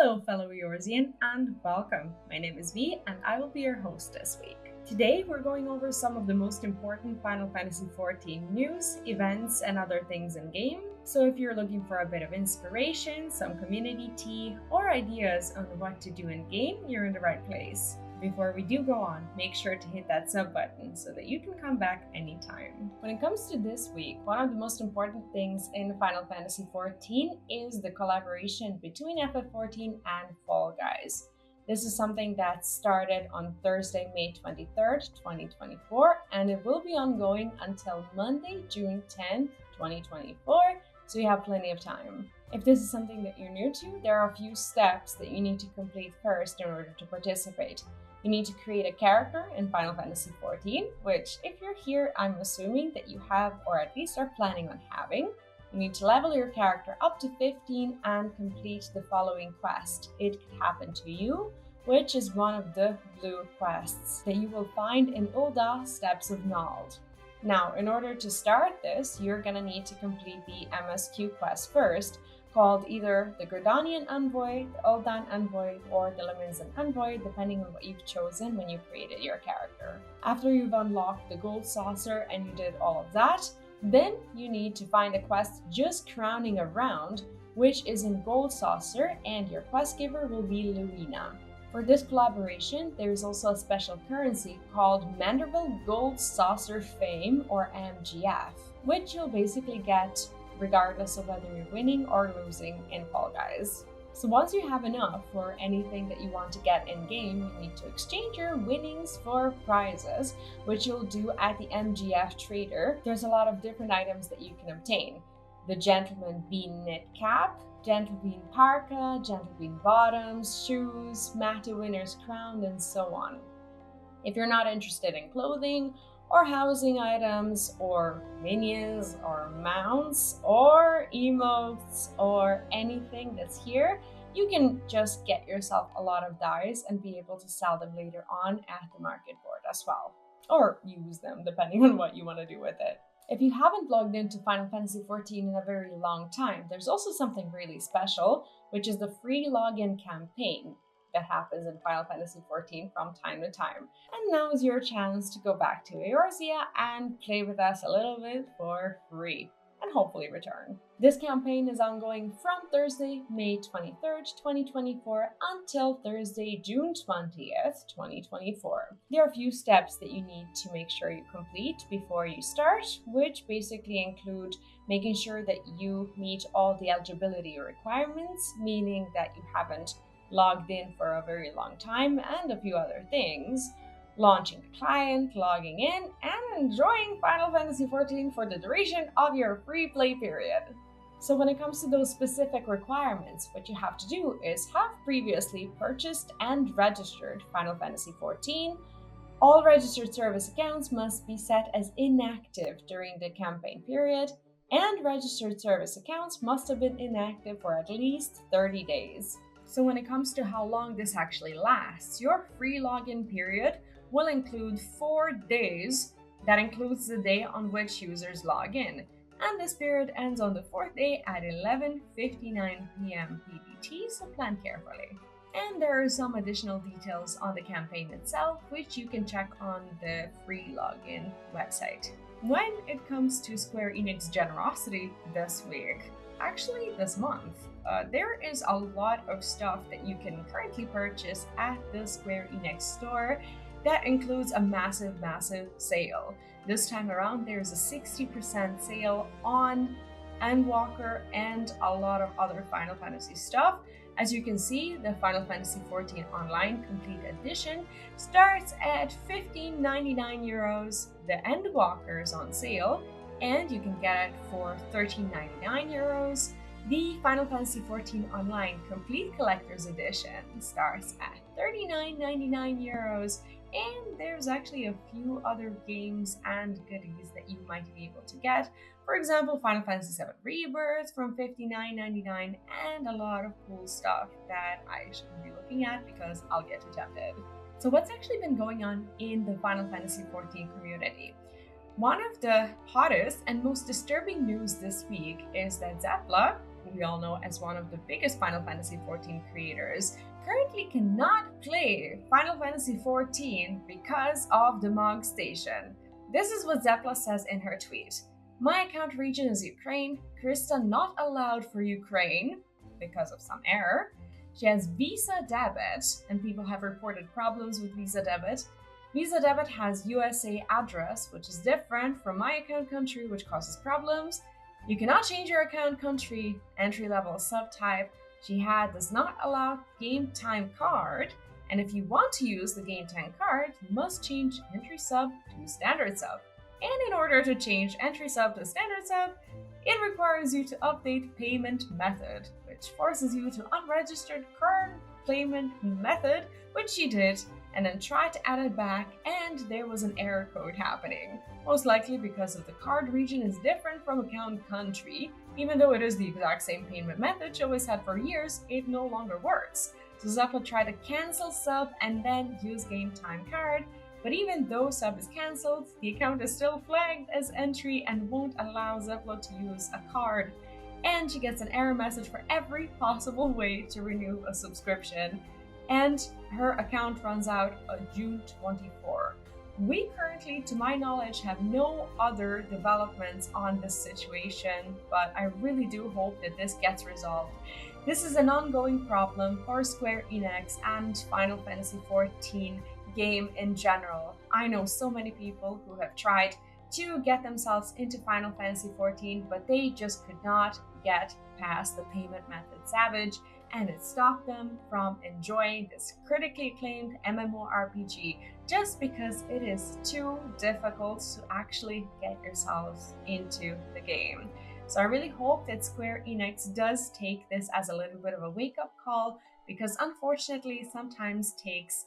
Hello, fellow Eorzean, and welcome. My name is V, and I will be your host this week. Today, we're going over some of the most important Final Fantasy XIV news, events, and other things in game. So if you're looking for a bit of inspiration, some community tea, or ideas on what to do in game, you're in the right place. Before we do go on, make sure to hit that sub button so that you can come back anytime. When it comes to this week, one of the most important things in Final Fantasy XIV is the collaboration between FF14 and Fall Guys. This is something that started on Thursday, May 23rd, 2024, and it will be ongoing until Monday, June 10th, 2024, so you have plenty of time. If this is something that you're new to, there are a few steps that you need to complete first in order to participate. You need to create a character in Final Fantasy XIV, which if you're here, I'm assuming that you have or at least are planning on having. You need to level your character up to 15 and complete the following quest. It could happen to you, which is one of the blue quests that you will find in Ul'dah Steppes of Nald. Now, in order to start this, you're gonna need to complete the MSQ quest first, called either the Gridanian Envoy, the Ul'dah Envoy, or the Lamizan Envoy, depending on what you've chosen when you created your character. After you've unlocked the Gold Saucer and you did all of that, then you need to find a quest just crowning a round, which is in Gold Saucer, and your quest giver will be Luina. For this collaboration, there is also a special currency called Manderville Gold Saucer Fame, or MGF, which you'll basically get regardless of whether you're winning or losing in Fall Guys. So once you have enough for anything that you want to get in game, you need to exchange your winnings for prizes, which you'll do at the MGF Trader. There's a lot of different items that you can obtain. The Gentleman Bean Knit Cap, Gentle Bean Parka, Gentle Bean Bottoms, shoes, Mata Winner's Crown, and so on. If you're not interested in clothing, or housing items, or minions, or mounts, or emotes, or anything that's here, you can just get yourself a lot of dies and be able to sell them later on at the market board as well. Or use them, depending on what you want to do with it. If you haven't logged into Final Fantasy XIV in a very long time, there's also something really special, which is the Free Login campaign that happens in Final Fantasy XIV from time to time. And now is your chance to go back to Eorzea and play with us a little bit for free, and hopefully return. This campaign is ongoing from Thursday, May 23rd, 2024 until Thursday, June 20th, 2024. There are a few steps that you need to make sure you complete before you start, which basically include making sure that you meet all the eligibility requirements, meaning that you haven't logged in for a very long time, and a few other things. Launching the client, logging in, and enjoying Final Fantasy XIV for the duration of your free play period. So when it comes to those specific requirements, what you have to do is have previously purchased and registered Final Fantasy XIV. All registered service accounts must be set as inactive during the campaign period, and registered service accounts must have been inactive for at least 30 days. So when it comes to how long this actually lasts, your free login period will include 4 days. That includes the day on which users log in. And this period ends on the 4th day at 11:59 p.m. PDT, so plan carefully. And there are some additional details on the campaign itself, which you can check on the free login website. When it comes to Square Enix generosity this week, actually this month, there is a lot of stuff that you can currently purchase at the Square Enix store that includes a massive sale. This time around, there's a 60% sale on Endwalker and a lot of other Final Fantasy stuff. As you can see, the Final Fantasy XIV Online Complete Edition starts at €15.99. The Endwalker is on sale, and you can get it for €13.99. The Final Fantasy XIV Online Complete Collector's Edition starts at €39.99, and there's actually a few other games and goodies that you might be able to get. For example, Final Fantasy VII Rebirth from $59.99, and a lot of cool stuff that I shouldn't be looking at because I'll get too tempted. So what's actually been going on in the Final Fantasy XIV community? One of the hottest and most disturbing news this week is that Zepla, who we all know as one of the biggest Final Fantasy XIV creators, currently cannot play Final Fantasy XIV because of the MOG station. This is what Zepla says in her tweet. My account region is Ukraine. Krista not allowed for Ukraine because of some error. She has Visa Debit, and people have reported problems with Visa Debit. Visa Debit has USA address, which is different from my account country, which causes problems. You cannot change your account country, entry level subtype. She does not allow game time card, and if you want to use the game time card, you must change entry sub to standard sub. And in order to change entry sub to standard sub, it requires you to update payment method, which forces you to unregistered current payment method, which she did, and then tried to add it back, and there was an error code happening. Most likely because of the card region is different from account country. Even though it is the exact same payment method she always had for years, it no longer works. So Zepla tried to cancel sub and then use game time card, but even though sub is cancelled, the account is still flagged as entry and won't allow Zepla to use a card. And she gets an error message for every possible way to renew a subscription. And her account runs out on June 24. We currently, to my knowledge, have no other developments on this situation, but I really do hope that this gets resolved. This is an ongoing problem for Square Enix and Final Fantasy XIV game in general. I know so many people who have tried to get themselves into Final Fantasy XIV, but they just could not get past the payment method Savage, and it stopped them from enjoying this critically acclaimed MMORPG just because it is too difficult to actually get yourselves into the game. So I really hope that Square Enix does take this as a little bit of a wake-up call, because unfortunately sometimes takes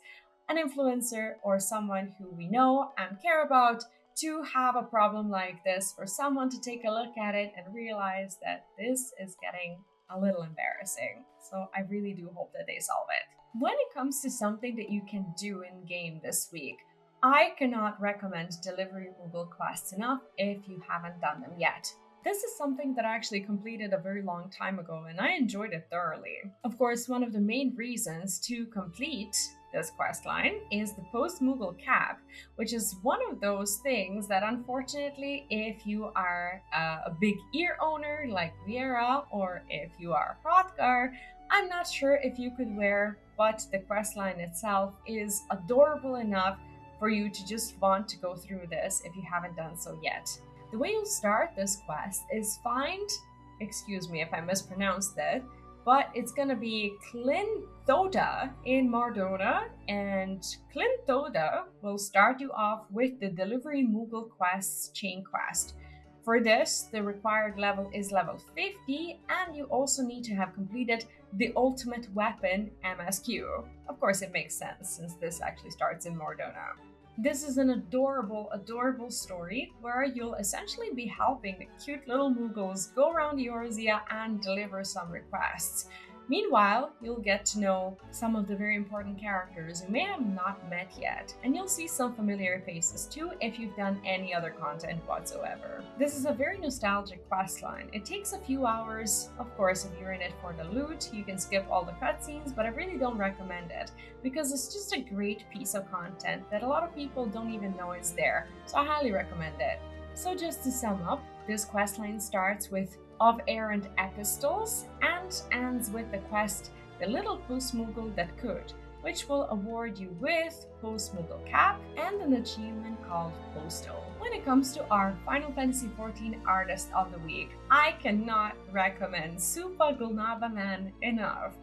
an influencer or someone who we know and care about to have a problem like this, for someone to take a look at it and realize that this is getting a little embarrassing. So I really do hope that they solve it. When it comes to something that you can do in game this week, I cannot recommend delivery Moogle quests enough if you haven't done them yet. This is something that I actually completed a very long time ago and I enjoyed it thoroughly. Of course, one of the main reasons to complete this questline is the post-Moogle cap, which is one of those things that unfortunately, if you are a big ear owner like Viera, or if you are Hrothgar, I'm not sure if you could wear, but the questline itself is adorable enough for you to just want to go through this if you haven't done so yet. The way you'll start this quest is find, excuse me if I mispronounced that, but it's gonna be Clinthoda in Mardona, and Clinthoda will start you off with the Delivery Moogle Quests chain quest. For this, the required level is level 50, and you also need to have completed the Ultimate Weapon MSQ. Of course, it makes sense since this actually starts in Mardona. This is an adorable, adorable story where you'll essentially be helping the cute little Moogles go around Eorzea and deliver some requests. Meanwhile, you'll get to know some of the very important characters you may have not met yet, and you'll see some familiar faces too if you've done any other content whatsoever. This is a very nostalgic questline. It takes a few hours. Of course, if you're in it for the loot, you can skip all the cutscenes, but I really don't recommend it because it's just a great piece of content that a lot of people don't even know is there, so I highly recommend it. So just to sum up, this questline starts with of errant epistles and ends with the quest The Little Post-Moogle That Could, which will award you with Post-Moogle Cap and an achievement called Postal. When it comes to our Final Fantasy XIV Artist of the Week, I cannot recommend Supa Gulnaba Man enough.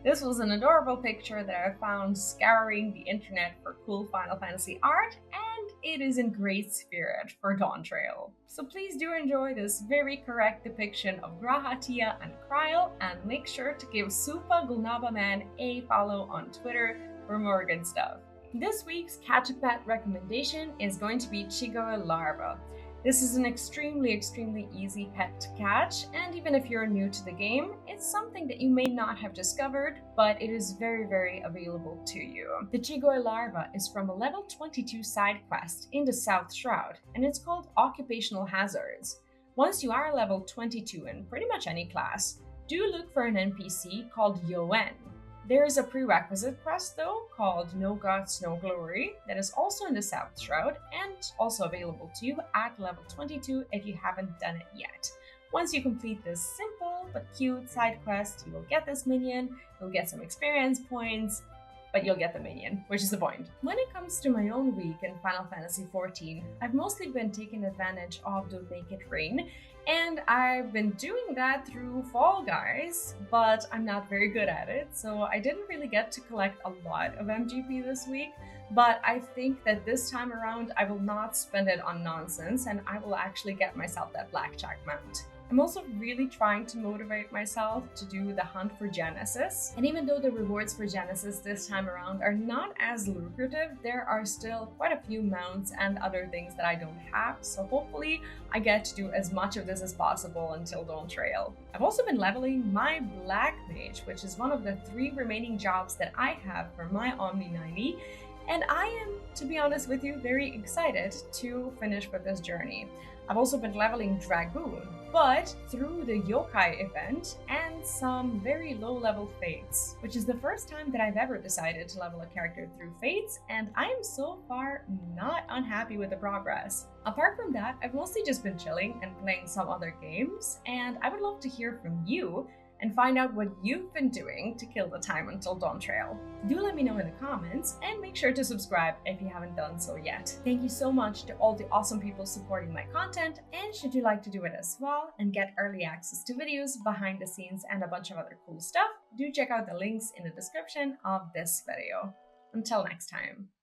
This was an adorable picture that I found scouring the internet for cool Final Fantasy art, and it is in great spirit for Dawn Trail. So please do enjoy this very correct depiction of Grahatia and Kryl, and make sure to give Supa Gulnaba Man a follow on Twitter for more good stuff. This week's Catch a Pet recommendation is going to be Chigoe Larva. This is an extremely easy pet to catch, and even if you're new to the game, it's something that you may not have discovered, but it is very available to you. The Chigoe larva is from a level 22 side quest in the South Shroud, and it's called Occupational Hazards. Once you are level 22 in pretty much any class, Do look for an NPC called Yoen. There is a prerequisite quest though called No Gods, No Glory that is also in the South Shroud and also available to you at level 22 if you haven't done it yet. Once you complete this simple but cute side quest, you will get this minion, you'll get some experience points, but you'll get the minion, which is the point. When it comes to my own week in Final Fantasy XIV, I've mostly been taking advantage of the Make It Rain, and I've been doing that through Fall Guys, but I'm not very good at it, so I didn't really get to collect a lot of MGP this week, but I think that this time around I will not spend it on nonsense and I will actually get myself that Blackjack mount. I'm also really trying to motivate myself to do the hunt for Genesis. And even though the rewards for Genesis this time around are not as lucrative, there are still quite a few mounts and other things that I don't have. So hopefully I get to do as much of this as possible until Dawn Trail. I've also been leveling my Black Mage, which is one of the 3 remaining jobs that I have for my Omni 90. And I am, to be honest with you, very excited to finish with this journey. I've also been leveling Dragoon, but through the Yokai event and some very low-level Fates, which is the first time that I've ever decided to level a character through Fates, and I am so far not unhappy with the progress. Apart from that, I've mostly just been chilling and playing some other games, and I would love to hear from you and find out what you've been doing to kill the time until Dawn Trail. Do let me know in the comments and make sure to subscribe if you haven't done so yet. Thank you so much to all the awesome people supporting my content, and should you like to do it as well and get early access to videos, behind the scenes, and a bunch of other cool stuff, do check out the links in the description of this video. Until next time.